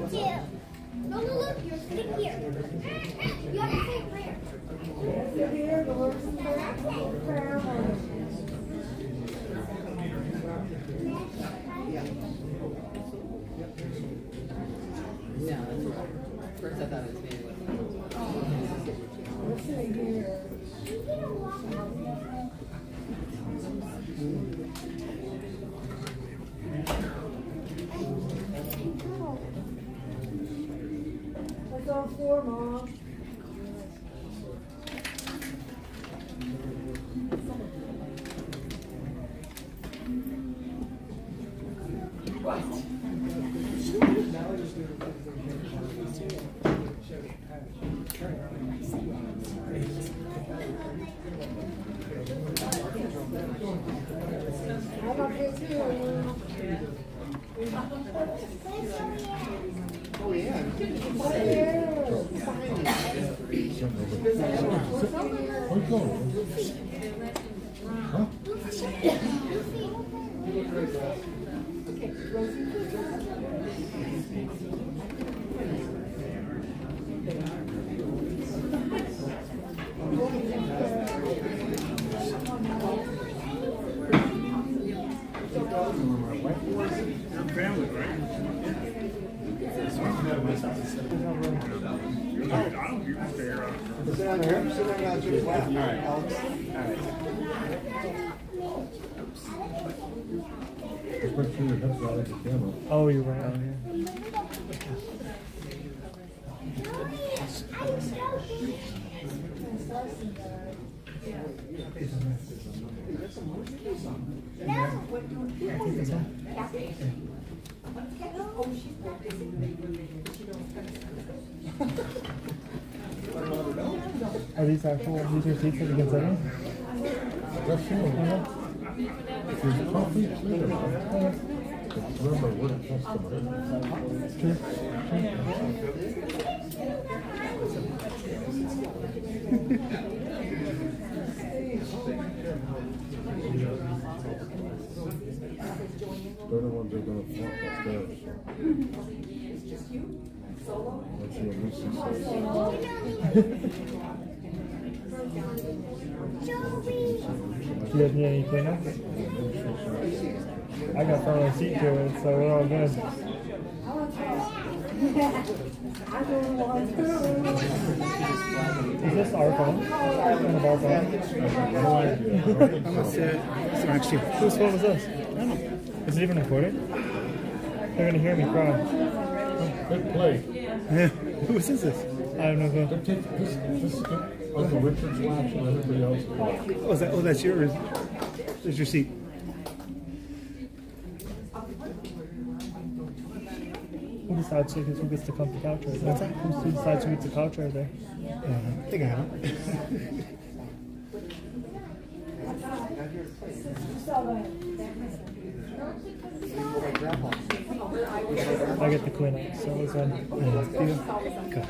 No, look, you're sitting here. You have to say prayer. Here, the Lord's prayer. Yeah, that's right. First I thought it was maybe what. We're sitting here. That's all four, Mom. I'm up here too. Oh, yeah. Family, right? I don't hear you stay around. Sit down here. Sit down now, Jim's lap. All right, Alex. All right. Oh, you're right out here. Are these actual, these are seats that you can sit in? There's coffee too. Remember, we're a customer. They're the ones that are going to walk upstairs. That's what Lucy says. Do you need any cleanup? I got front row seat to it, so we're all good. Is this our phone? On the ball phone? No idea. It's next to you. Whose phone is this? I don't know. Is it even recorded? They're gonna hear me cry. Good play. Yeah. Whose is this? I have no clue. This is Uncle Richard's watch and everybody else. Oh, that's yours. There's your seat. Who decides who gets to come to couch right there? What's that? Who decides who gets the couch right there? I think I have it. I get the queen up, so it's on. Okay.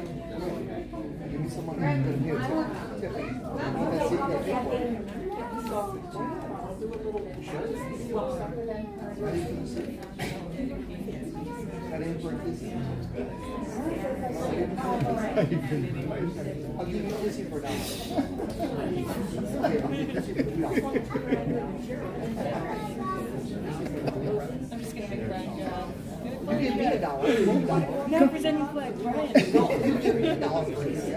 I'll give you this for $1. I'm just gonna make Brian go. You give me $1. No, presenting flag, Brian. No, you give me $1. Please. $1.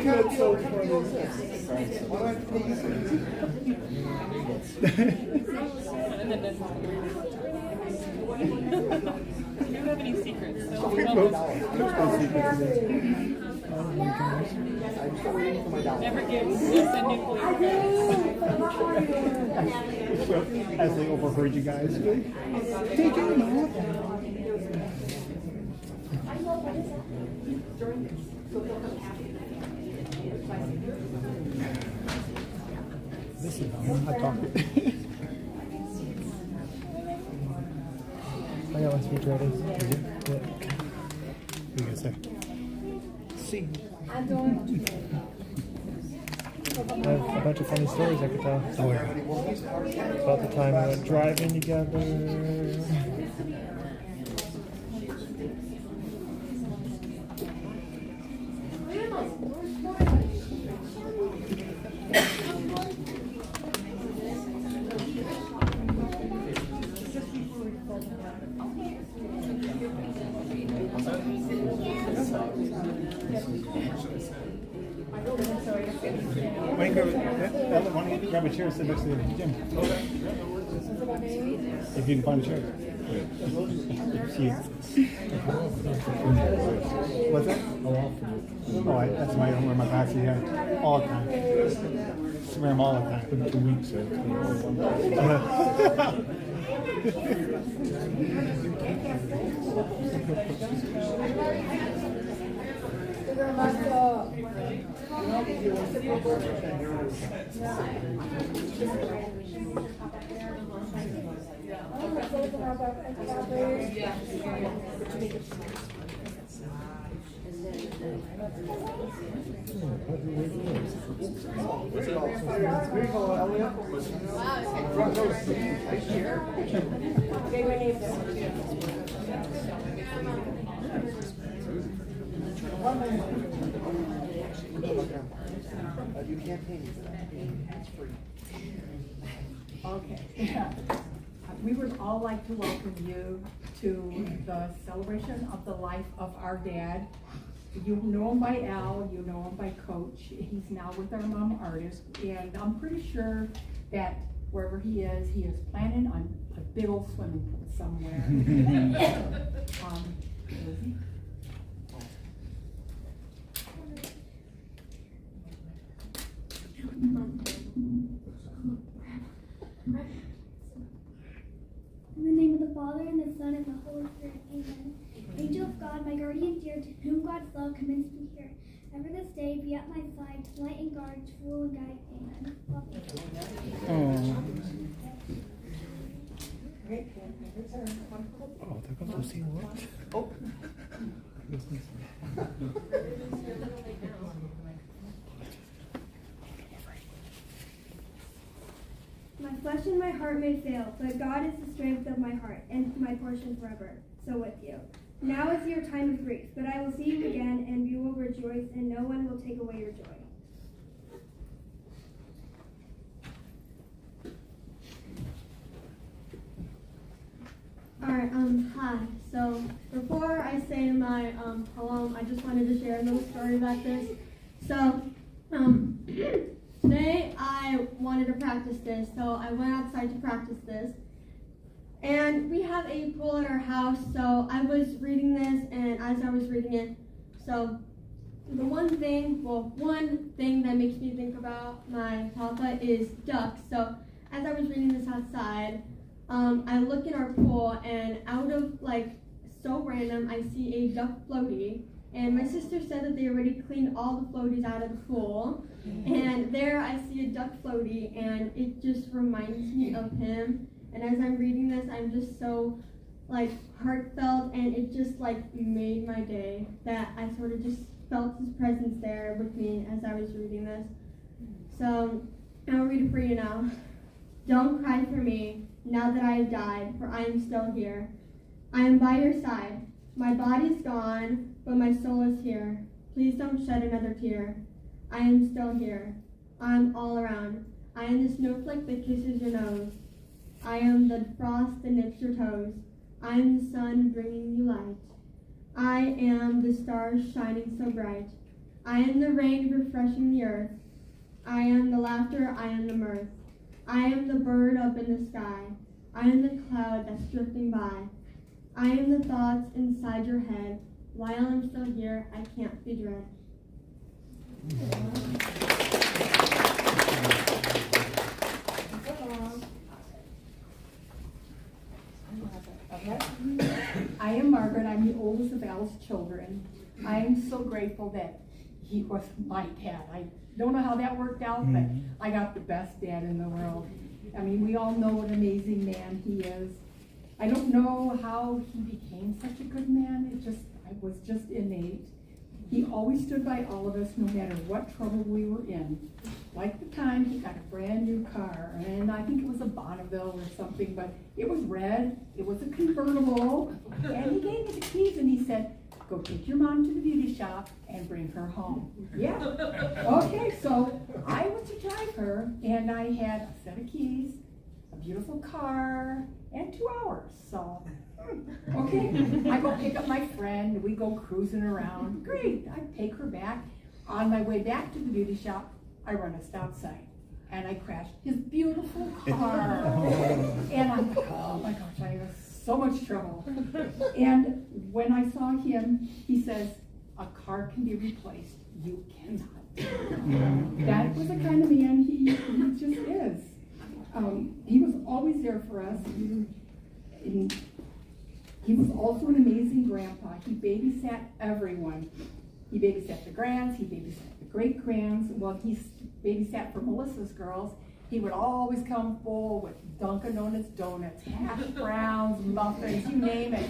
That's so funny. Why do I have to pay you for this? You don't have any secrets, so $1. I'm still waiting for my $1. never give us a nuclear. As they overheard you guys. Take your mouth. This is I talked it. I got my speech ready. Yeah. What you gonna say? See. I have a bunch of funny stories I could tell. Oh yeah. About the time we went driving together. Why don't you grab a chair and sit next to Jim? If you can find a chair. What's that? Oh, that's my, I don't wear my glasses here all the time. I wear them all the time. It's been 2 weeks. You can't pay me for that. It's free. Okay. We would all like to welcome you to the celebration of the life of our dad. You know him by Al, you know him by Coach. He's now with our mom artist, and I'm pretty sure that wherever he is planning on a big old swimming pool somewhere. Lizzie? In the name of the Father, and the Son, and the Holy Spirit, amen. Angel of God, my guardian dear, to whom God's love commends me here. Ever this day be at my side, to light and guard, to rule and guide, amen. Oh, there goes Lucy. What? Oh. My flesh and my heart may fail, but God is the strength of my heart, and my portion forever. So with you. Now is your time of grief, but I will see you again, and you will rejoice, and no one will take away your joy. Alright, hi. So, before I say my poem, I just wanted to share a little story about this. So, today I wanted to practice this, so I went outside to practice this. And we have a pool at our house, so I was reading this, and as I was reading it, so the one thing that makes me think about my papa is ducks. So, as I was reading this outside, I look in our pool, and out of, so random, I see a duck floaty, and my sister said that they already cleaned all the floaties out of the pool, and there I see a duck floaty, and it just reminds me of him, and as I'm reading this, I'm just so, heartfelt, and it just, made my day, that I sort of just felt his presence there with me as I was reading this. So, I'll read it for you now. Don't cry for me, now that I have died, for I am still here. I am by your side. My body's gone, but my soul is here. Please don't shed another tear. I am still here. I am all around. I am the snowflake that kisses your nose. I am the frost that nips your toes. I am the sun bringing you light. I am the stars shining so bright. I am the rain refreshing the earth. I am the laughter, I am the mirth. I am the bird up in the sky. I am the cloud that's drifting by. I am the thoughts inside your head. While I'm still here, I can't be dread. I am Margaret. I'm the oldest of Al's children. I am so grateful that he was my dad. I don't know how that worked out, but I got the best dad in the world. I mean, we all know what an amazing man he is. I don't know how he became such a good man. It was just innate. He always stood by all of us no matter what trouble we were in. Like the time he got a brand new car, and I think it was a Bonneville or something, but it was red, it was a convertible, and he gave me the keys and he said, go take your mom to the beauty shop and bring her home. Yeah. Okay, so I went to drive her, and I had a set of keys, a beautiful car, and 2 hours, so. Okay, I go pick up my friend, we go cruising around, great, I take her back. On my way back to the beauty shop, I run a stop sign, and I crashed his beautiful car. And I'm like, oh my gosh, I was so much trouble. And when I saw him, he says, a car can be replaced, you cannot. That was the kind of man he just is. He was always there for us. He was also an amazing grandpa. He babysat everyone. He babysat the grands, he babysat the great-grands. Well, he babysat for Melissa's girls. He would always come full with Dunkin' Donuts, hash browns, muffins, you name it.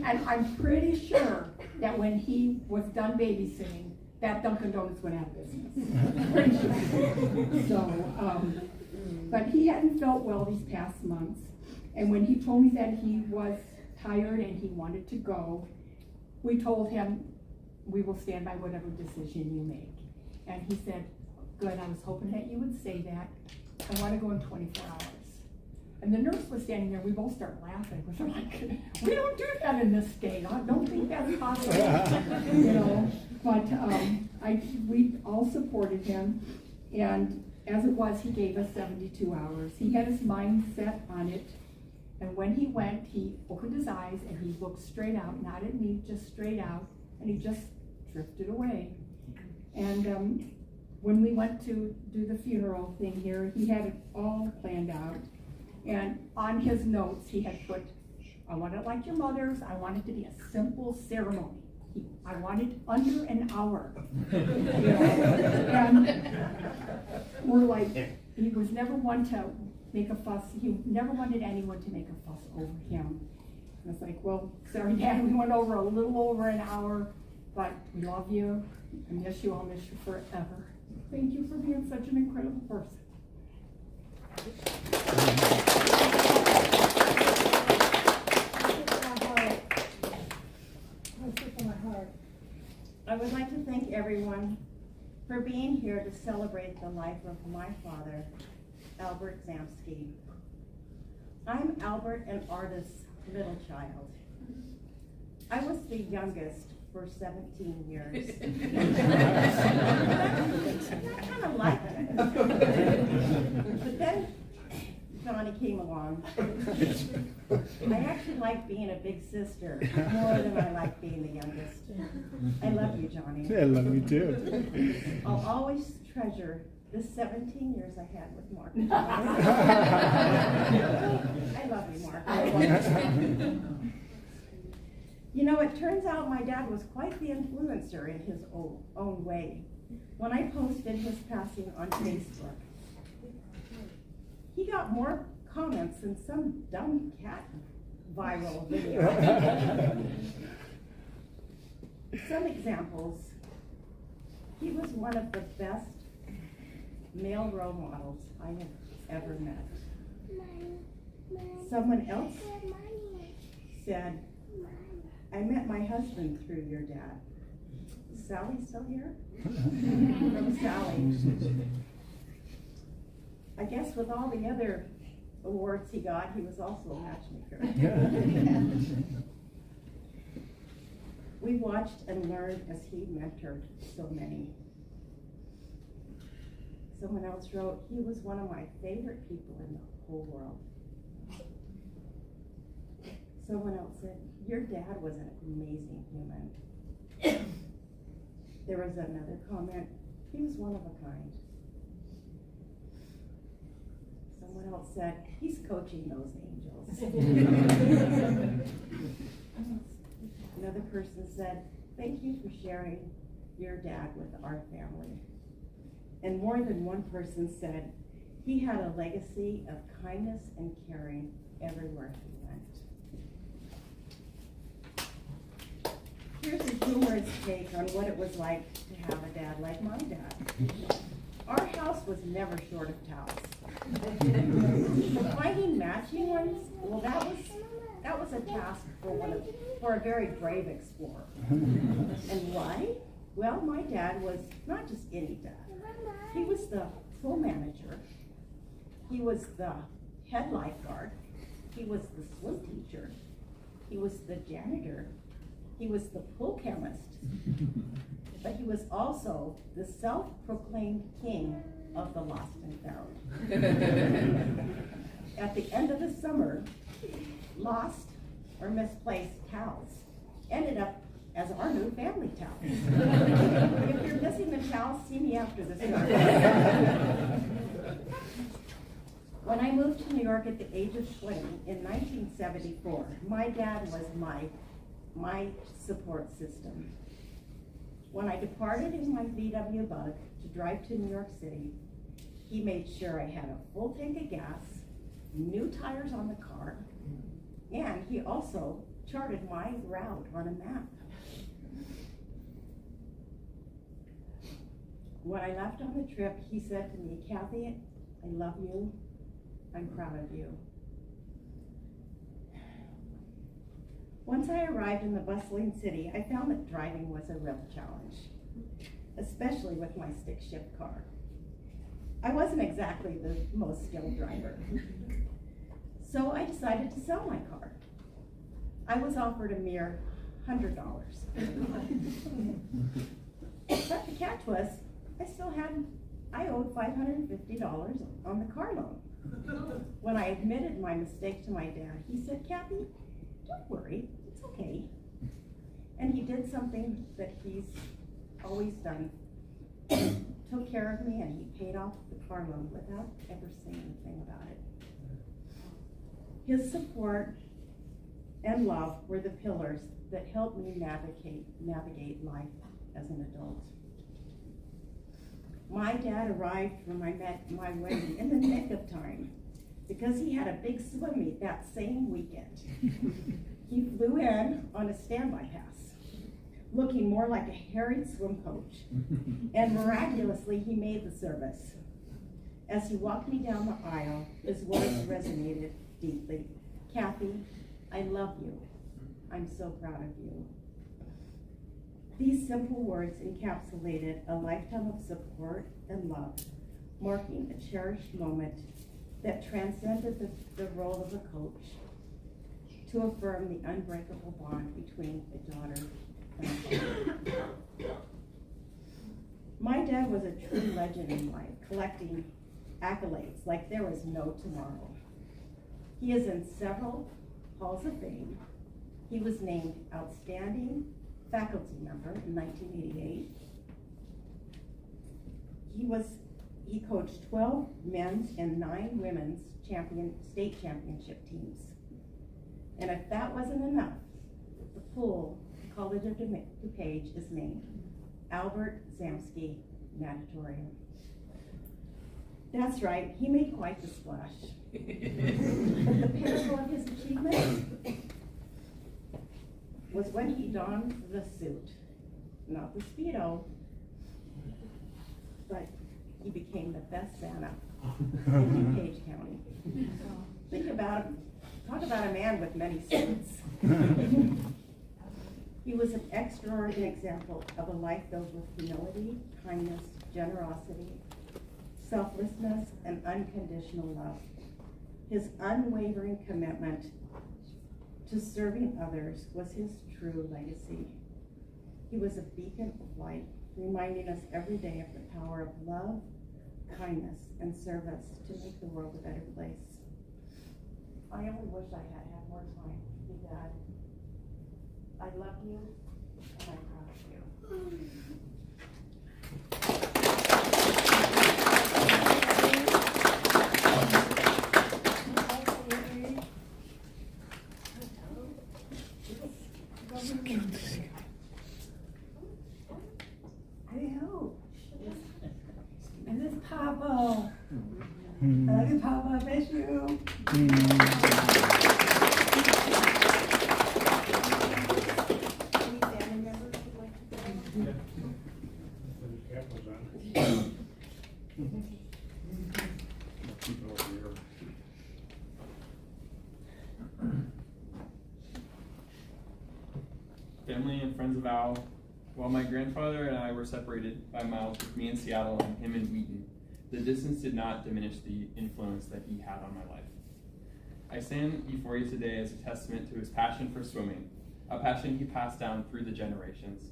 And I'm pretty sure that when he was done babysitting, that Dunkin' Donuts went out of business. Pretty sure. So, but he hadn't felt well these past months. And when he told me that he was tired and he wanted to go, we told him, we will stand by whatever decision you make. And he said, good, I was hoping that you would say that. I want to go in 24 hours. And the nurse was standing there, we both started laughing. We're like, we don't do that in this state. I don't think that's possible. You know, but we all supported him. And as it was, he gave us 72 hours. He had his mind set on it. And when he went, he opened his eyes and he looked straight out, not at me, just straight out, and he just drifted away. And when we went to do the funeral thing here, he had it all planned out. And on his notes, he had put, I want it like your mother's, I want it to be a simple ceremony. I want it under an hour. You know? And we're like, he was never one to make a fuss. He never wanted anyone to make a fuss over him. And I was like, well, sorry, Dad, we went over a little over an hour, but we love you. I miss you. I'll miss you forever. Thank you for being such an incredible person. I would like to thank everyone for being here to celebrate the life of my father, Albert Zamsky. I'm Albert and Arda's middle child. I was the youngest for 17 years. I kind of liked it. But then Johnny came along. I actually like being a big sister more than I like being the youngest. I love you, Johnny. I love you too. I'll always treasure the 17 years I had with Mark. I love you, Mark. I love you. You know, it turns out my dad was quite the influencer in his own way. When I posted his passing on Facebook, he got more comments than some dumb cat viral video. Some examples. He was one of the best male role models I have ever met. Someone else said, I met my husband through your dad. Is Sally still here? From Sally. I guess with all the other awards he got, he was also a matchmaker. We watched and learned as he mentored so many. Someone else wrote, he was one of my favorite people in the whole world. Someone else said, your dad was an amazing human. There was another comment, he was one of a kind. Someone else said, he's coaching those angels. Another person said, thank you for sharing your dad with our family. And more than one person said, he had a legacy of kindness and caring everywhere he went. Here's a humorous take on what it was like to have a dad like my dad. Our house was never short of towels. Finding matching ones, well, that was a task for a very brave explorer. And why? Well, my dad was not just any dad. He was the full manager. He was the head lifeguard. He was the swim teacher. He was the janitor. He was the pool chemist. But he was also the self-proclaimed king of the lost and found. At the end of the summer, lost or misplaced towels ended up as our new family towels. If you're missing the towels, see me after the service. When I moved to New York at the age of 20 in 1974, my dad was my support system. When I departed in my VW Bug to drive to New York City, he made sure I had a full tank of gas, new tires on the car, and he also charted my route on a map. When I left on the trip, he said to me, "Kathy, I love you. I'm proud of you." Once I arrived in the bustling city, I found that driving was a real challenge, especially with my stick shift car. I wasn't exactly the most skilled driver. So I decided to sell my car. I was offered a mere $100. But the catch was, I owed $550 on the car loan. When I admitted my mistake to my dad, he said, "Kathy, don't worry, it's okay." And he did something that he's always done. Took care of me, and he paid off the car loan without ever saying anything about it. His support and love were the pillars that helped me navigate life as an adult. My dad arrived for my wedding in the nick of time because he had a big swim meet that same weekend. He flew in on a standby pass, looking more like a harried swim coach, and miraculously he made the service. As he walked me down the aisle, his words resonated deeply. "Kathy, I love you. I'm so proud of you." These simple words encapsulated a lifetime of support and love, marking a cherished moment that transcended the role of a coach to affirm the unbreakable bond between a daughter and a father. My dad was a true legend in life, collecting accolades like there was no tomorrow. He is in several halls of fame. He was named Outstanding Faculty Member in 1988. He coached 12 men's and 9 women's state championship teams. And if that wasn't enough, the pool, College of DuPage, is named Albert Zamsky Natatorium. That's right, he made quite the splash. But the pinnacle of his achievement was when he donned the suit, not the Speedo, but he became the best Santa in DuPage County. Think about him. Talk about a man with many suits. He was an extraordinary example of a life filled with humility, kindness, generosity, selflessness, and unconditional love. His unwavering commitment to serving others was his true legacy. He was a beacon of light, reminding us every day of the power of love, kindness, and service to make the world a better place. I only wish I had more time to be Dad. I love you, and I'm proud of you. I know. And this Papa. I love you, Papa. I miss you. Any family members would like to go? Family and friends of Al. While my grandfather and I were separated by miles, with me in Seattle and him in Wheaton, the distance did not diminish the influence that he had on my life. I stand before you today as a testament to his passion for swimming, a passion he passed down through the generations.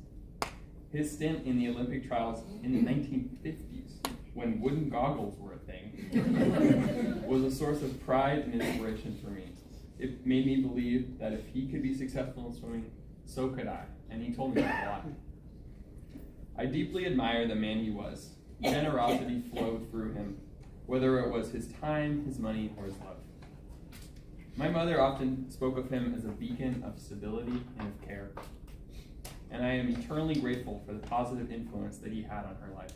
His stint in the Olympic trials in the 1950s, when wooden goggles were a thing, was a source of pride and inspiration for me. It made me believe that if he could be successful in swimming, so could I, and he told me that a lot. I deeply admire the man he was. Generosity flowed through him, whether it was his time, his money, or his love. My mother often spoke of him as a beacon of stability and of care, and I am eternally grateful for the positive influence that he had on her life.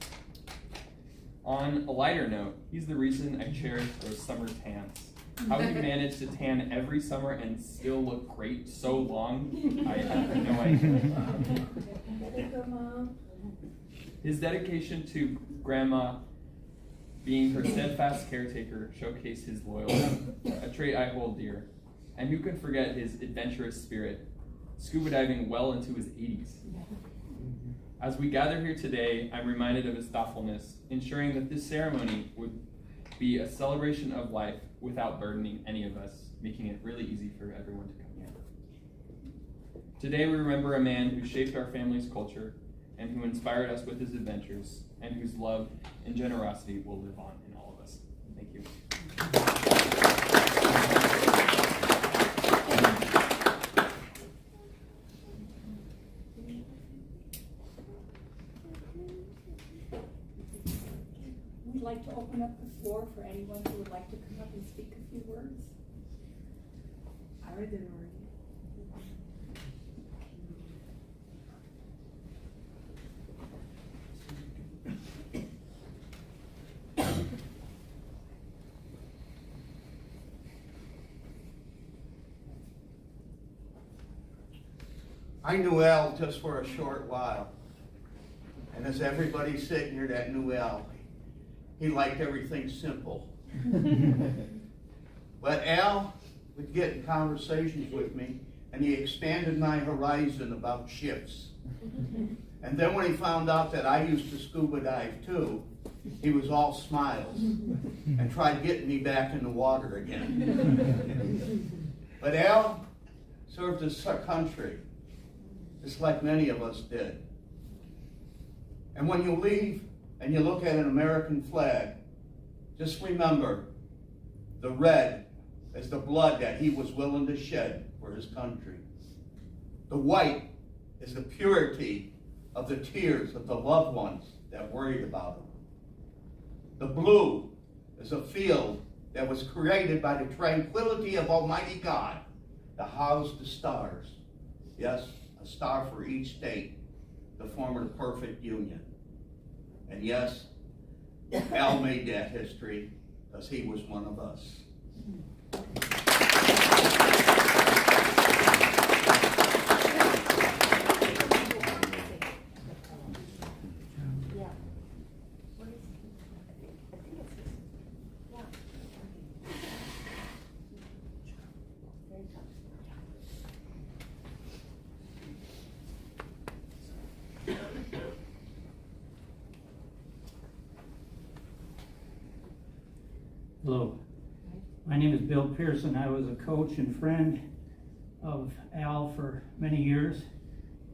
On a lighter note, he's the reason I cherish those summer tans. How he managed to tan every summer and still look great so long, I have no idea. His dedication to Grandma being her steadfast caretaker showcased his loyalty, a trait I hold dear. And who can forget his adventurous spirit, scuba diving well into his 80s. As we gather here today, I'm reminded of his thoughtfulness, ensuring that this ceremony would be a celebration of life without burdening any of us, making it really easy for everyone to come here. Today we remember a man who shaped our family's culture and who inspired us with his adventures, and whose love and generosity will live on in all of us. Thank you. We'd like to open up the floor for anyone who would like to come up and speak a few words. I already did. I knew Al just for a short while. And as everybody's sitting here that knew Al, he liked everything simple. But Al would get in conversations with me, and he expanded my horizon about ships. And then when he found out that I used to scuba dive too, he was all smiles and tried getting me back in the water again. But Al served his country, just like many of us did. And when you leave and you look at an American flag, just remember the red is the blood that he was willing to shed for his country. The white is the purity of the tears of the loved ones that worried about him. The blue is a field that was created by the tranquility of Almighty God to house the stars. Yes, a star for each state to form the perfect union. And yes, Al made that history because he was one of us. Hello, my name is Bill Pearson. I was a coach and friend of Al for many years.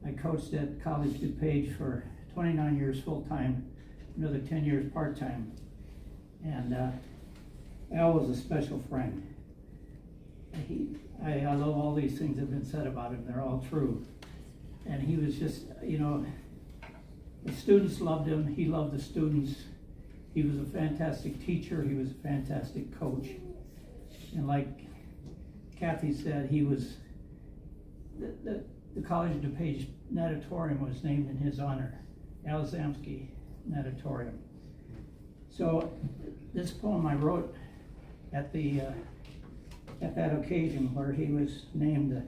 I coached at College DuPage for 29 years full-time, another 10 years part-time. And Al was a special friend. I love all these things that have been said about him. They're all true. And he was just, the students loved him. He loved the students. He was a fantastic teacher. He was a fantastic coach. And like Kathy said, he was, the College of DuPage natatorium was named in his honor, Al Zamsky natatorium. So this poem I wrote at that occasion where he was named,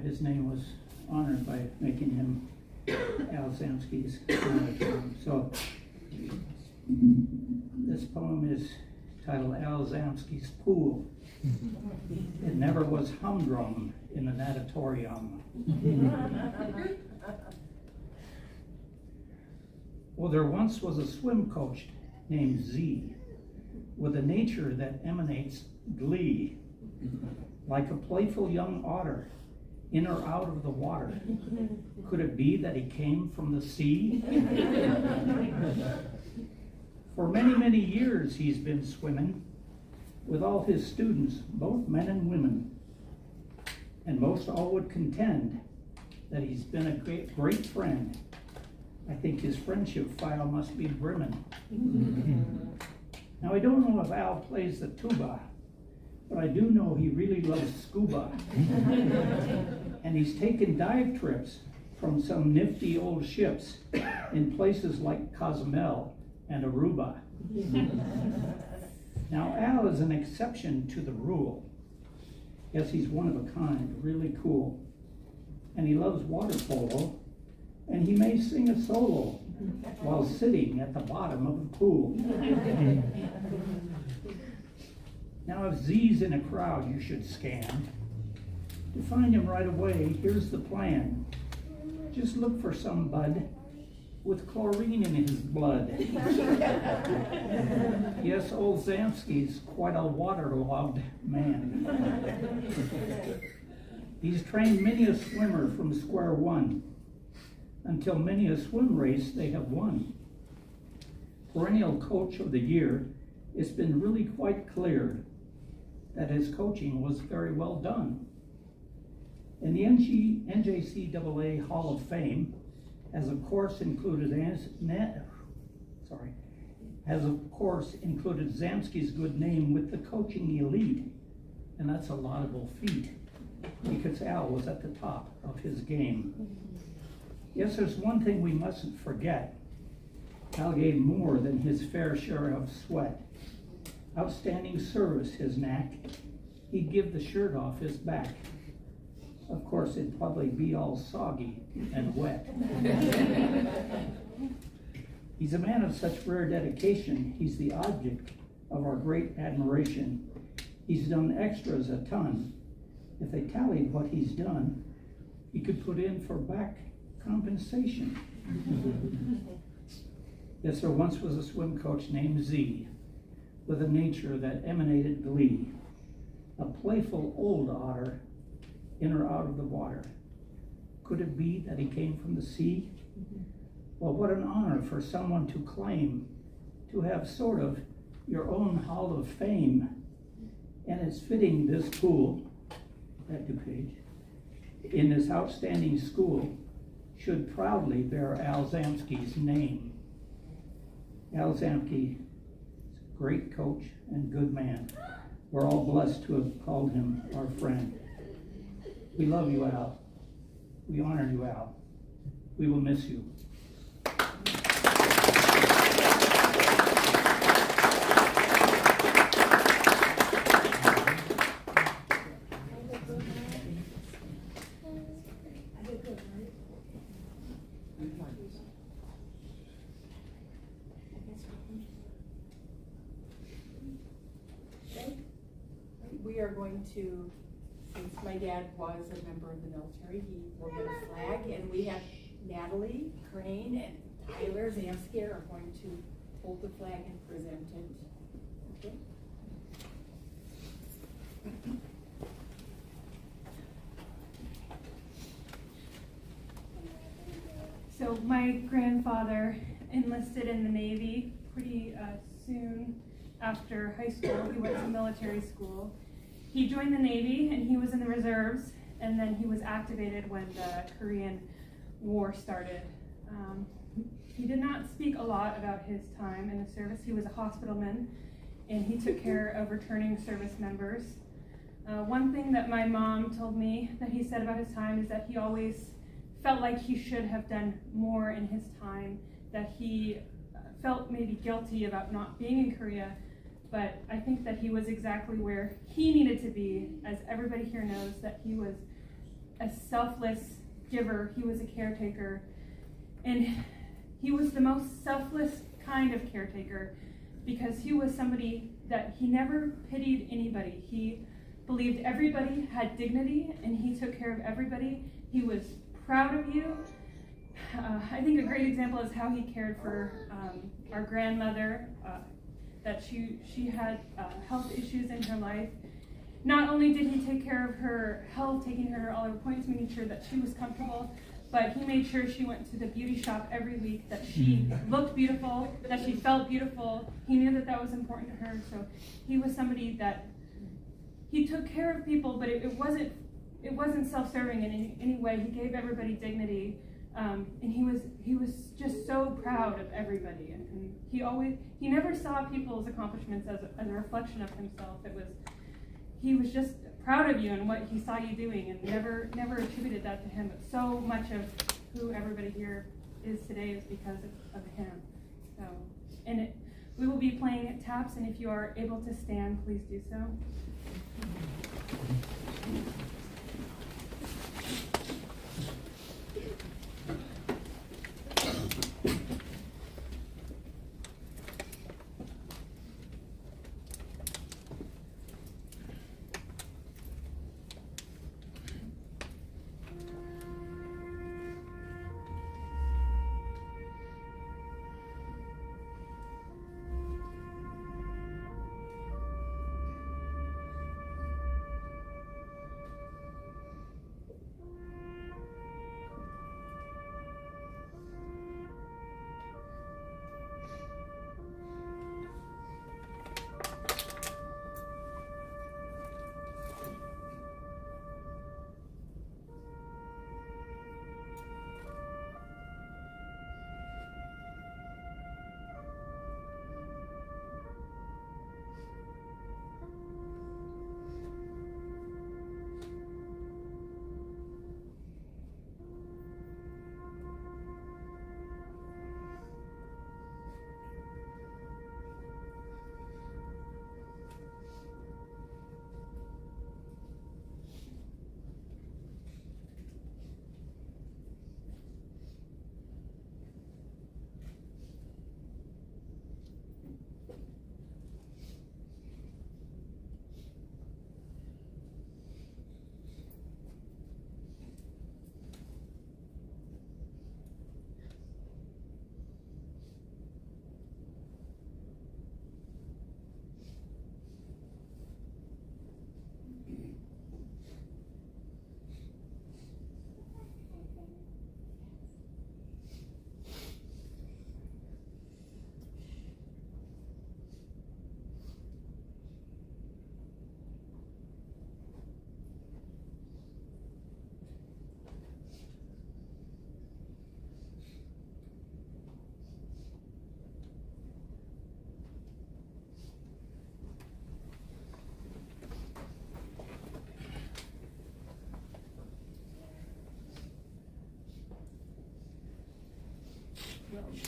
his name was honored by making him Al Zamsky's natatorium. So this poem is titled Al Zamsky's Pool. It never was humdrum in the natatorium. Well, there once was a swim coach named Z with a nature that emanates glee. like a playful young otter, in or out of the water. Could it be that he came from the sea? For many, many years he's been swimming with all his students, both men and women. And most all would contend that he's been a great friend. I think his friendship file must be brimming. Now I don't know if Al plays the tuba, but I do know he really loves scuba. And he's taken dive trips from some nifty old ships in places like Cozumel and Aruba. Now Al is an exception to the rule. Yes, he's one of a kind, really cool. And he loves water polo, and he may sing a solo while sitting at the bottom of the pool. Now if Z's in a crowd you should scan, to find him right away, here's the plan. Just look for some bud with chlorine in his blood. Yes, old Zamsky's quite a waterlogged man. He's trained many a swimmer from square one, until many a swim race they have won. Perennial Coach of the Year, it's been really quite clear that his coaching was very well done. And the NJCAA Hall of Fame has of course included Zamsky's good name with the coaching elite, and that's a laudable feat because Al was at the top of his game. Yes, there's one thing we mustn't forget. Al gave more than his fair share of sweat. Outstanding service, his knack. He'd give the shirt off his back. Of course, it'd probably be all soggy and wet. He's a man of such rare dedication. He's the object of our great admiration. He's done extras a ton. If they tallied what he's done, he could put in for back compensation. Yes, there once was a swim coach named Z, with a nature that emanated glee. A playful old otter, in or out of the water. Could it be that he came from the sea? Well, what an honor for someone to claim to have sort of your own Hall of Fame. And it's fitting this pool, that DuPage, in this outstanding school, should proudly bear Al Zamsky's name. Al Zamsky is a great coach and good man. We're all blessed to have called him our friend. We love you, Al. We honor you, Al. We will miss you. We are going to, since my dad was a member of the military, he will get a flag, and we have Natalie Crane and Tyler Zamsky are going to hold the flag and present it. Okay. So my grandfather enlisted in the Navy pretty soon after high school. He went to military school. He joined the Navy and he was in the reserves, and then he was activated when the Korean War started. He did not speak a lot about his time in the service. He was a hospitalman and he took care of returning service members. One thing that my mom told me that he said about his time is that he always felt like he should have done more in his time, that he felt maybe guilty about not being in Korea, but I think that he was exactly where he needed to be. As everybody here knows, that he was a selfless giver, he was a caretaker, and he was the most selfless kind of caretaker because he was somebody that he never pitied anybody. He believed everybody had dignity and he took care of everybody. He was proud of you. I think a great example is how he cared for our grandmother, that she had health issues in her life, not only did he take care of her health, taking her to all her appointments, making sure that she was comfortable, but he made sure she went to the beauty shop every week, that she looked beautiful, that she felt beautiful. He knew that that was important to her, so he was somebody that he took care of people, but it wasn't self-serving in any way. He gave everybody dignity, and he was just so proud of everybody. And he never saw people's accomplishments as a reflection of himself. He was just proud of you and what he saw you doing, and never attributed that to him. But so much of who everybody here is today is because of him. So, we will be playing taps, and if you are able to stand, please do so.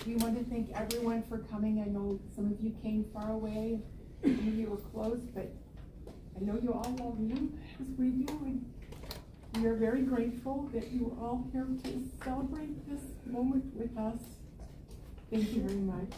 We want to thank everyone for coming. I know some of you came far away, some of you were close, but I know you all love you, as we do, and we are very grateful that you are all here to celebrate this moment with us. Thank you very much.